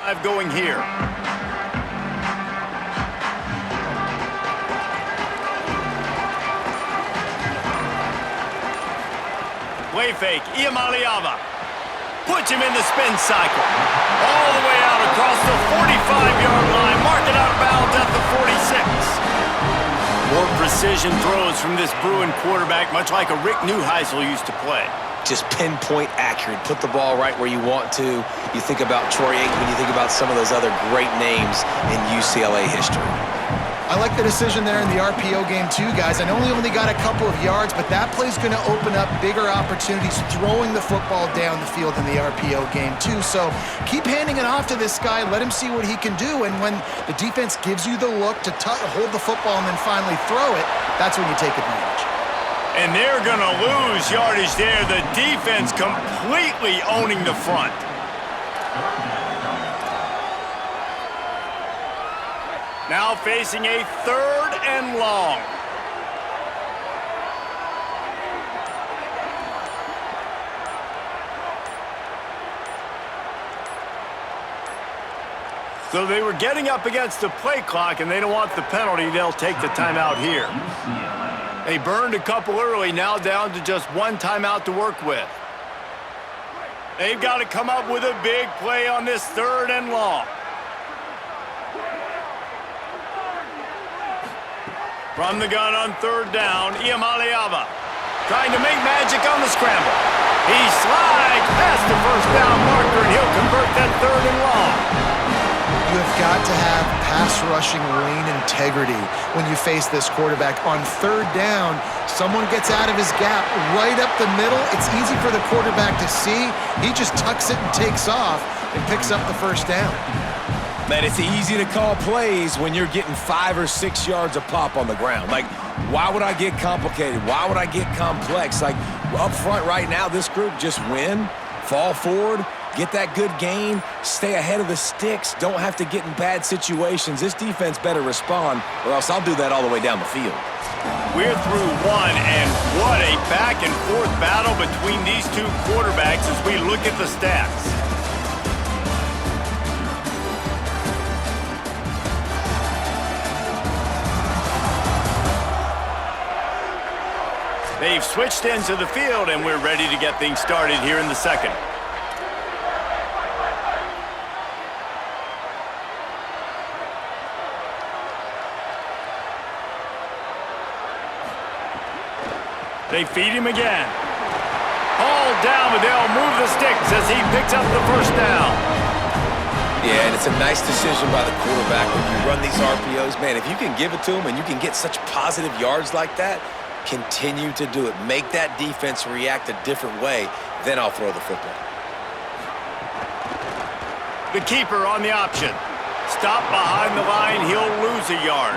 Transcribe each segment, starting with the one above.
I've going here. Play fake, Iamaleava. Puts him in the spin cycle. All the way out across the 45-yard line. Marking out of bounds at the 46. More precision throws from this Bruin quarterback, much like a Rick Neuheisel used to play. Just pinpoint accurate. Put the ball right where you want to. You think about Troy Aikman, you think about some of those other great names in UCLA history. I like the decision there in the RPO game too, guys. I know he only got a couple of yards, but that play's going to open up bigger opportunities throwing the football down the field in the RPO game too. So keep handing it off to this guy. Let him see what he can do. And when the defense gives you the look to hold the football and then finally throw it, that's when you take advantage. And they're going to lose yardage there. The defense completely owning the front. Now facing a 3rd and long. So they were getting up against the play clock, and they don't want the penalty. They'll take the timeout here. They burned a couple early, now down to just one timeout to work with. They've got to come up with a big play on this 3rd and long. From the gun on 3rd down, Iamaleava trying to make magic on the scramble. He slides past the 1st down marker, and he'll convert that 3rd and long. You have got to have pass rushing lane integrity when you face this quarterback. On 3rd down, someone gets out of his gap right up the middle. It's easy for the quarterback to see. He just tucks it and takes off and picks up the 1st down. Man, it's easy to call plays when you're getting 5 or 6 yards a pop on the ground. Like, why would I get complicated? Why would I get complex? Like, up front right now, this group just win, fall forward, get that good gain, stay ahead of the sticks, don't have to get in bad situations. This defense better respond, or else I'll do that all the way down the field. We're through one, and what a back-and-forth battle between these two quarterbacks as we look at the stats. They've switched into the field, and we're ready to get things started here in the 2nd. They feed him again. All down, but they'll move the sticks as he picks up the 1st down. Yeah, and it's a nice decision by the quarterback when you run these RPOs. Man, if you can give it to him and you can get such positive yards like that, continue to do it. Make that defense react a different way, then I'll throw the football. The keeper on the option. Stop behind the line, he'll lose a yard.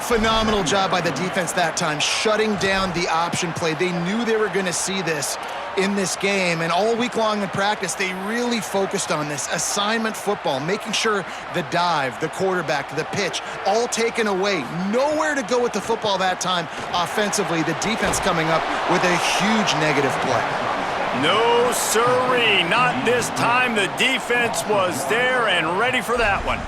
Phenomenal job by the defense that time, shutting down the option play. They knew they were going to see this in this game, and all week long in practice, they really focused on this assignment football, making sure the dive, the quarterback, the pitch, all taken away. Nowhere to go with the football that time offensively. The defense coming up with a huge negative play. No siree, not this time. The defense was there and ready for that one.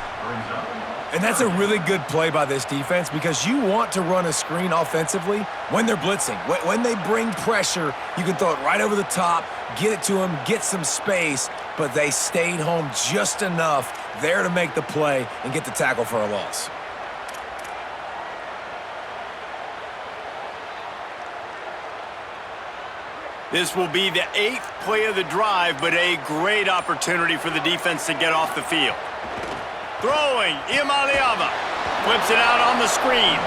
And that's a really good play by this defense because you want to run a screen offensively when they're blitzing. When they bring pressure, you can throw it right over the top, get it to them, get some space, but they stayed home just enough there to make the play and get the tackle for a loss. This will be the 8th play of the drive, but a great opportunity for the defense to get off the field. Throwing, Iamaleava flips it out on the screen.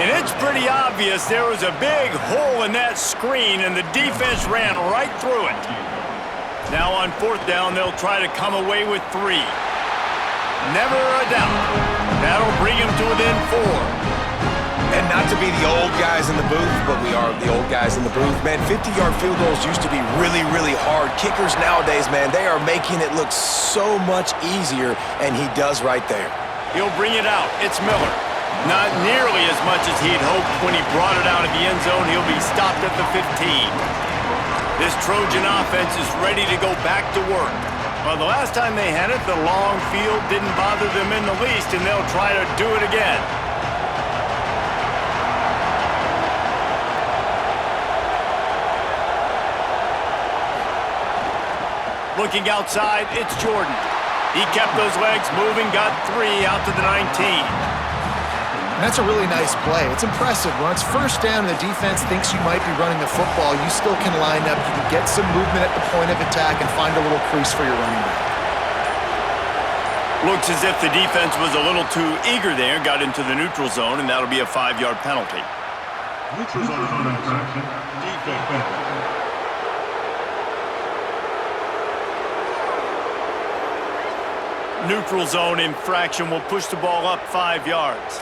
And it's pretty obvious there was a big hole in that screen, and the defense ran right through it. Now on 4th down, they'll try to come away with 3. Never a doubt. That'll bring them to within 4. And not to be the old guys in the booth, but we are the old guys in the booth. Man, 50-yard field goals used to be really, really hard. Kickers nowadays, man, they are making it look so much easier, and he does right there. He'll bring it out. It's Miller. Not nearly as much as he'd hoped when he brought it out of the end zone. He'll be stopped at the 15. This Trojan offense is ready to go back to work. Well, the last time they had it, the long field didn't bother them in the least, and they'll try to do it again. Looking outside, it's Jordan. He kept those legs moving, got 3 out to the 19. And that's a really nice play. It's impressive. When it's first down and the defense thinks you might be running the football, you still can line up. You can get some movement at the point of attack and find a little crease for your running back. Looks as if the defense was a little too eager there, got into the neutral zone, and that'll be a 5-yard penalty. Neutral zone infraction. Defense penalty. Neutral zone infraction will push the ball up 5 yards.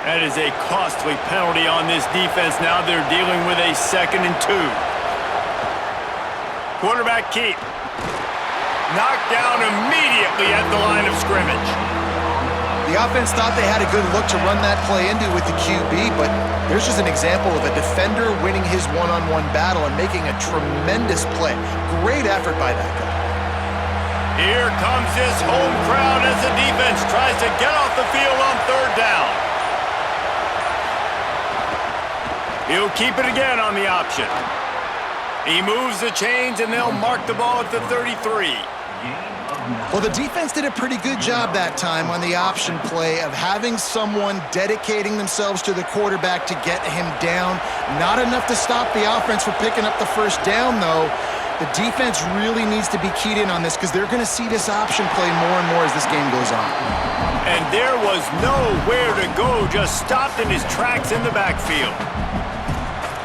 That is a costly penalty on this defense. Now they're dealing with a 2nd and 2. Quarterback keep. Knocked down immediately at the line of scrimmage. The offense thought they had a good look to run that play into with the QB, but there's just an example of a defender winning his one-on-one battle and making a tremendous play. Great effort by that guy. Here comes this home crowd as the defense tries to get off the field on 3rd down. He'll keep it again on the option. He moves the chains, and they'll mark the ball at the 33. Well, the defense did a pretty good job that time on the option play of having someone dedicating themselves to the quarterback to get him down. Not enough to stop the offense from picking up the 1st down, though. The defense really needs to be keyed in on this because they're going to see this option play more and more as this game goes on. And there was nowhere to go, just stopped in his tracks in the backfield.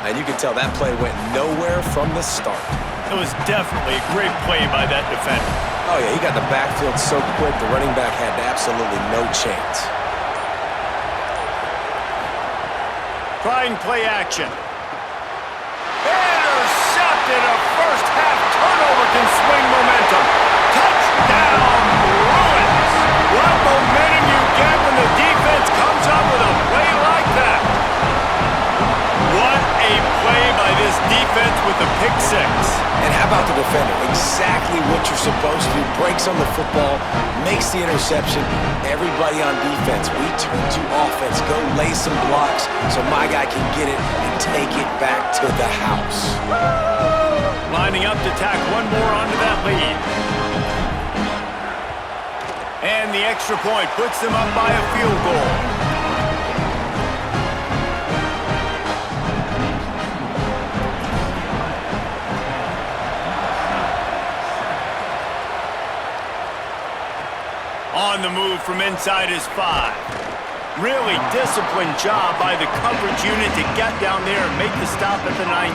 And you can tell that play went nowhere from the start. It was definitely a great play by that defender. Oh, yeah, he got the backfield so quick, the running back had absolutely no chance. Trying play action. Intercepted. A first-half turnover can swing momentum. Touchdown, Bruins. What momentum you get when the defense comes up with a play like that. What a play by this defense with the pick 6. And how about the defender? Exactly what you're supposed to do. Breaks on the football, makes the interception. Everybody on defense, we turn to offense. Go lay some blocks so my guy can get it and take it back to the house. Lining up to tack one more onto that lead. And the extra point puts them up by a field goal. On the move from inside his 5. Really disciplined job by the coverage unit to get down there and make the stop at the 19.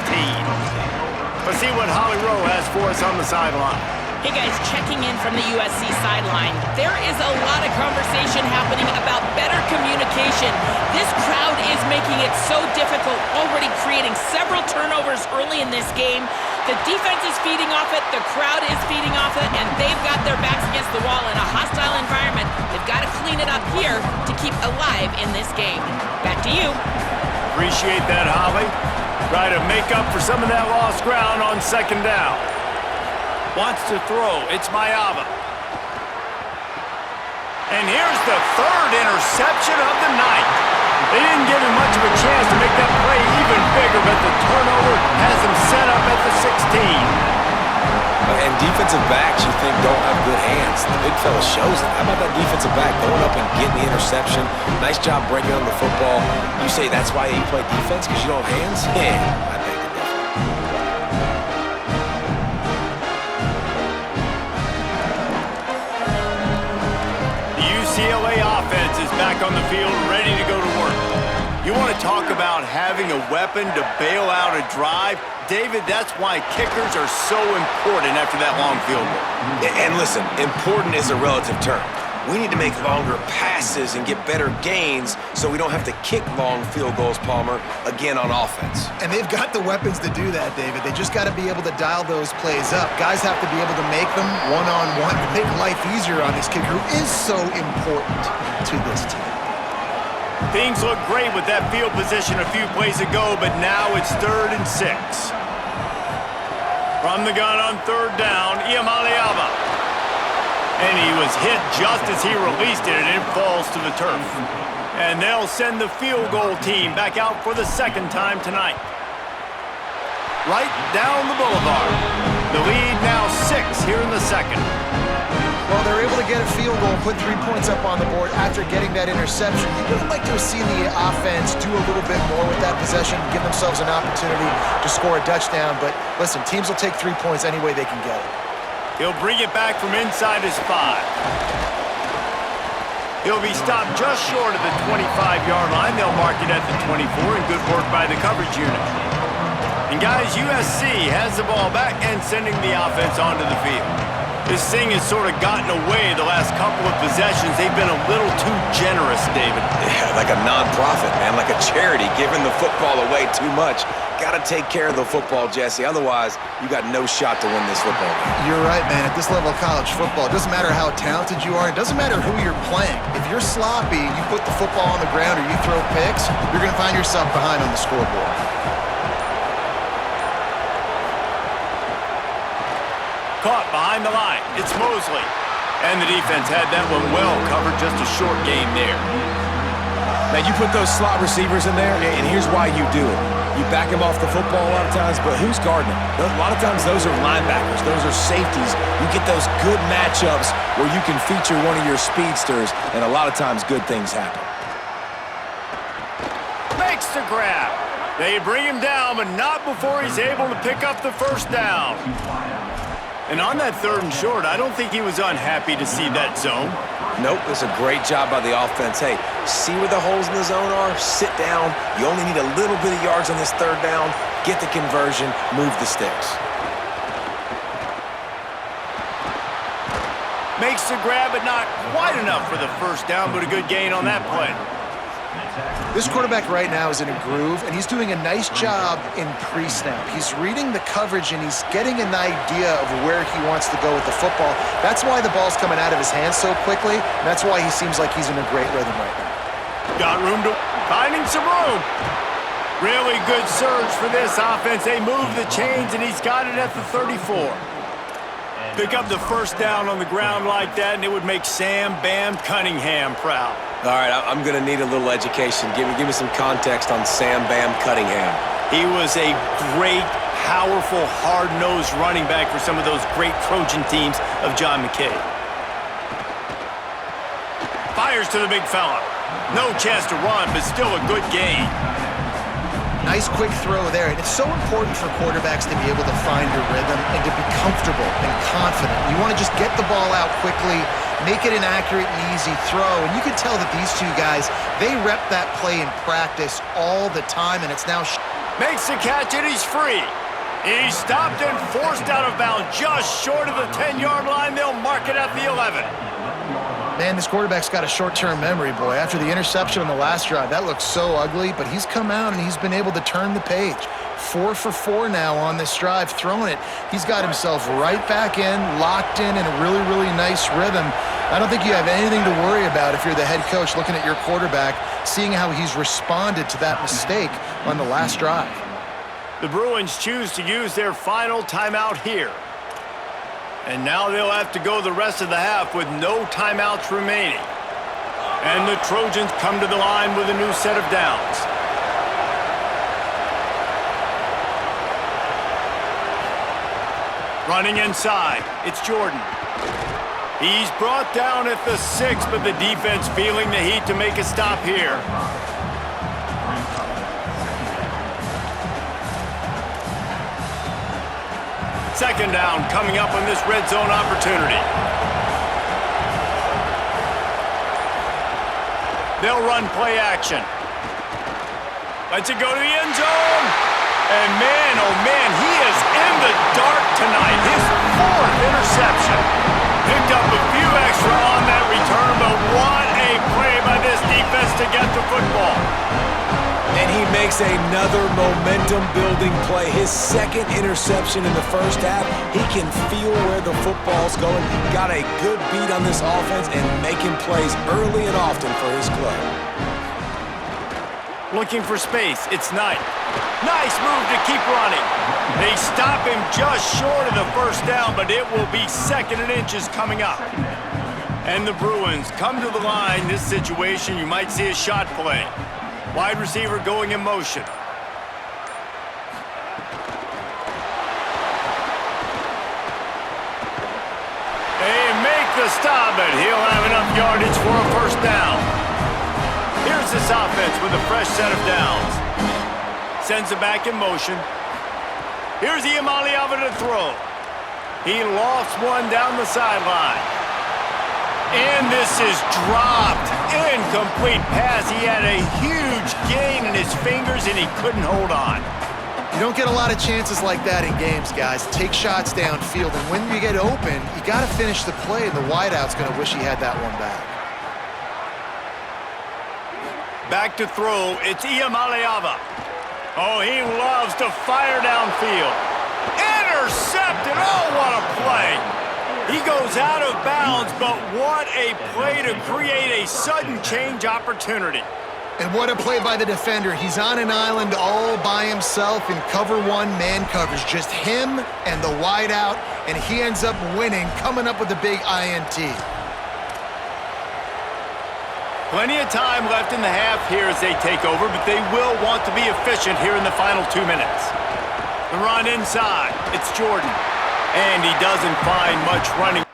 Let's see what Holly Rowe has for us on the sideline. Hey guys, checking in from the USC sideline. There is a lot of conversation happening about better communication. This crowd is making it so difficult, already creating several turnovers early in this game. The defense is feeding off it, the crowd is feeding off it, and they've got their backs against the wall in a hostile environment. They've got to clean it up here to keep alive in this game. Back to you. Appreciate that, Holly. Try to make up for some of that lost ground on 2nd down. Wants to throw. It's Mayava. And here's the 3rd interception of the night. They didn't give him much of a chance to make that play even bigger, but the turnover has him set up at the 16. And defensive backs you think don't have good hands. The big fella shows it. How about that defensive back going up and getting the interception? Nice job breaking on the football. You say that's why you play defense, because you don't have hands? Yeah, I think it definitely. UCLA offense is back on the field, ready to go to work. You want to talk about having a weapon to bail out a drive? David, that's why kickers are so important after that long field goal. And listen, important is a relative term. We need to make longer passes and get better gains so we don't have to kick long field goals, Palmer, again on offense. And they've got the weapons to do that, David. They just got to be able to dial those plays up. Guys have to be able to make them one-on-one to make life easier on this kicker who is so important to this team. Things look great with that field position a few plays ago, but now it's 3rd and 6. From the gun on third down, Iamaleava. And he was hit just as he released it, and it falls to the turf. And they'll send the field goal team back out for the second time tonight. Right down the boulevard. The lead now 6 here in the second. Well, they're able to get a field goal, put 3 points up on the board after getting that interception. You would have liked to have seen the offense do a little bit more with that possession, give themselves an opportunity to score a touchdown. But listen, teams will take 3 points any way they can get it. He'll bring it back from inside his 5. He'll be stopped just short of the 25-yard line. They'll mark it at the 24, and good work by the coverage unit. And guys, USC has the ball back and sending the offense onto the field. This thing has sort of gotten away the last couple of possessions. They've been a little too generous, David. Yeah, like a non-profit, man, like a charity, giving the football away too much. Got to take care of the football, Jesse. Otherwise, you got no shot to win this football game. You're right, man. At this level of college football, it doesn't matter how talented you are. It doesn't matter who you're playing. If you're sloppy, you put the football on the ground or you throw picks, you're going to find yourself behind on the scoreboard. Caught behind the line. It's Mosley. And the defense had that one well covered. Just a short game there. Now, you put those slot receivers in there, and here's why you do it. You back him off the football a lot of times, but who's guarding him? A lot of times those are linebackers. Those are safeties. You get those good matchups where you can feature one of your speedsters, and a lot of times good things happen. Makes the grab. They bring him down, but not before he's able to pick up the first down. And on that 3rd and short, I don't think he was unhappy to see that zone. Nope, it's a great job by the offense. Hey, see where the holes in the zone are? Sit down. You only need a little bit of yards on this 3rd down. Get the conversion. Move the sticks. Makes the grab, but not quite enough for the first down, but a good gain on that play. This quarterback right now is in a groove, and he's doing a nice job in pre-snap. He's reading the coverage, and he's getting an idea of where he wants to go with the football. That's why the ball's coming out of his hands so quickly, and that's why he seems like he's in a great rhythm right now. Got room to... Finding some room. Really good surge for this offense. They move the chains, and he's got it at the 34. Pick up the first down on the ground like that, and it would make Sam Bam Cunningham proud. All right, I'm going to need a little education. Give me some context on Sam Bam Cunningham. He was a great, powerful, hard-nosed running back for some of those great Trojan teams of John McKay. Fires to the big fella. No chance to run, but still a good gain. Nice quick throw there, and it's so important for quarterbacks to be able to find a rhythm and to be comfortable and confident. You want to just get the ball out quickly, make it an accurate and easy throw, and you can tell that these two guys, they rep that play in practice all the time, and it's now... Makes the catch, and he's free. He's stopped and forced out of bounds just short of the 10-yard line. They'll mark it at the 11. Man, this quarterback's got a short-term memory, boy. After the interception on the last drive, that looked so ugly, but he's come out and he's been able to turn the page. 4 for 4 now on this drive, throwing it. He's got himself right back in, locked in a really, really nice rhythm. I don't think you have anything to worry about if you're the head coach looking at your quarterback, seeing how he's responded to that mistake on the last drive. The Bruins choose to use their final timeout here. And now they'll have to go the rest of the half with no timeouts remaining. And the Trojans come to the line with a new set of downs. Running inside, it's Jordan. He's brought down at the 6, but the defense feeling the heat to make a stop here. Second down coming up on this red zone opportunity. They'll run play action. Lets it go to the end zone. And man, oh man, he is in the dark tonight. His 4th interception. Picked up a few extra on that return, but what a play by this defense to get the football. And he makes another momentum-building play. His 2nd interception in the first half. He can feel where the football's going. Got a good beat on this offense and making plays early and often for his club. Looking for space. It's Knight. Nice move to keep running. They stop him just short of the first down, but it will be 2nd and inches coming up. And the Bruins come to the line. This situation, you might see a shot play. Wide receiver going in motion. They make the stop, but he'll have enough yardage for a first down. Here's this offense with a fresh set of downs. Sends it back in motion. Here's Iamaleava to throw. He lost one down the sideline. And this is dropped. Incomplete pass. He had a huge gain in his fingers, and he couldn't hold on. You don't get a lot of chances like that in games, guys. Take shots downfield, and when you get open, you got to finish the play, and the wideout's going to wish he had that one back. Back to throw. It's Iamaleava. Oh, he loves to fire downfield. Intercepted. Oh, what a play. He goes out of bounds, but what a play to create a sudden change opportunity. And what a play by the defender. He's on an island all by himself in cover one man coverage. Just him and the wideout, and he ends up winning, coming up with a big INT. Plenty of time left in the half here as they take over, but they will want to be efficient here in the final 2 minutes. The run inside. It's Jordan. And he doesn't find much running.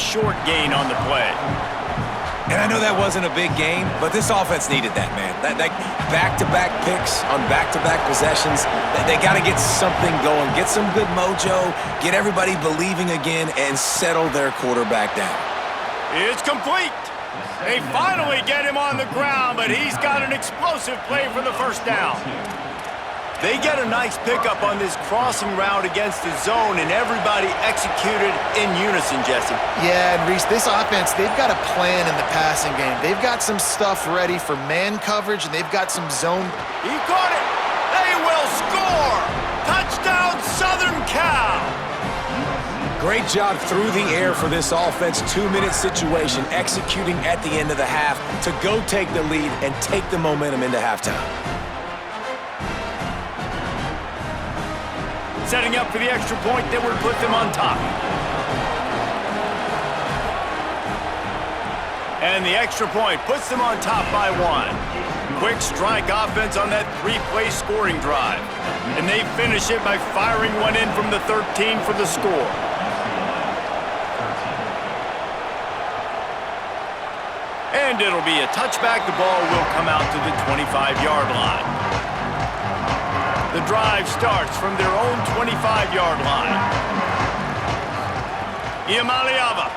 short gain on the play. And I know that wasn't a big game, but this offense needed that, man. That back-to-back picks on back-to-back possessions, they got to get something going, get some good mojo, get everybody believing again, and settle their quarterback down. It's complete. They finally get him on the ground, but he's got an explosive play for the first down. They get a nice pickup on this crossing route against the zone, and everybody executed in unison, Jesse. Yeah, and Reese, this offense, they've got a plan in the passing game. They've got some stuff ready for man coverage, and they've got some zone. He caught it. They will score. Touchdown, Southern Cal. Great job through the air for this offense. 2-minute situation, executing at the end of the half to go take the lead and take the momentum into halftime. Setting up for the extra point that would put them on top. And the extra point puts them on top by 1. Quick strike offense on that 3-play scoring drive. And they finish it by firing one in from the 13 for the score. And it'll be a touchback. The ball will come out to the 25-yard line. The drive starts from their own 25-yard line. Iamaleava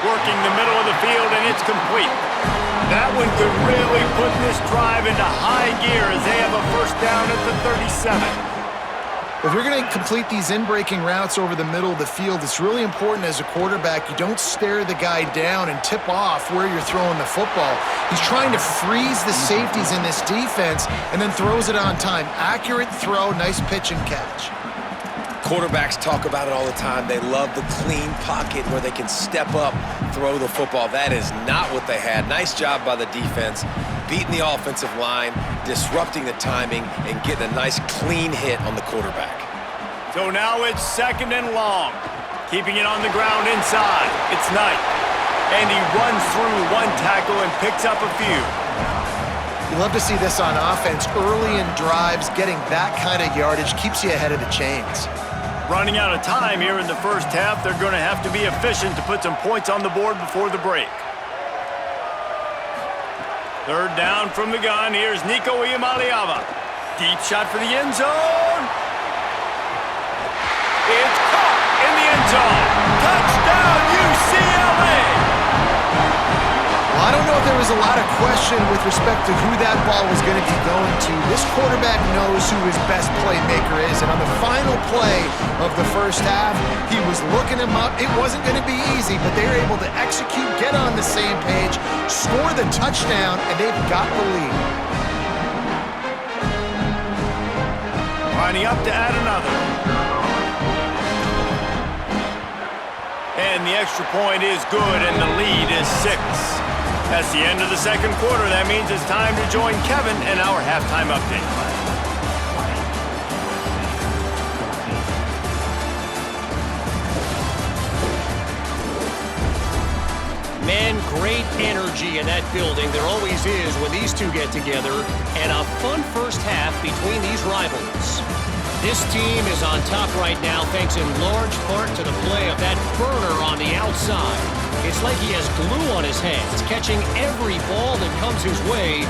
working the middle of the field, and it's complete. That one could really put this drive into high gear as they have a first down at the 37. If you're going to complete these in-breaking routes over the middle of the field, it's really important as a quarterback you don't stare the guy down and tip off where you're throwing the football. He's trying to freeze the safeties in this defense and then throws it on time. Accurate throw, nice pitch and catch. Quarterbacks talk about it all the time. They love the clean pocket where they can step up, throw the football. That is not what they had. Nice job by the defense, beating the offensive line, disrupting the timing, and getting a nice clean hit on the quarterback. So now it's 2nd and long. Keeping it on the ground inside. It's Knight. And he runs through one tackle and picks up a few. You love to see this on offense. Early in drives, getting that kind of yardage keeps you ahead of the chains. Running out of time here in the first half, they're going to have to be efficient to put some points on the board before the break. 3rd down from the gun. Here's Nico Iamaleava. Deep shot for the end zone. It's caught in the end zone. Touchdown, UCLA! Well, I don't know if there was a lot of question with respect to who that ball was going to be going to. This quarterback knows who his best playmaker is, and on the final play of the first half, he was looking him up. It wasn't going to be easy, but they were able to execute, get on the same page, score the touchdown, and they've got the lead. Lining up to add another. And the extra point is good, and the lead is 6. That's the end of the second quarter. That means it's time to join Kevin in our halftime update. Man, great energy in that building. There always is when these two get together. And a fun first half between these rivals. This team is on top right now thanks in large part to the play of that burner on the outside. It's like he has glue on his hands, catching every ball that comes his way,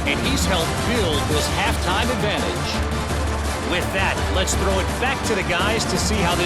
and he's helped build this halftime advantage. With that, let's throw it back to the guys to see how this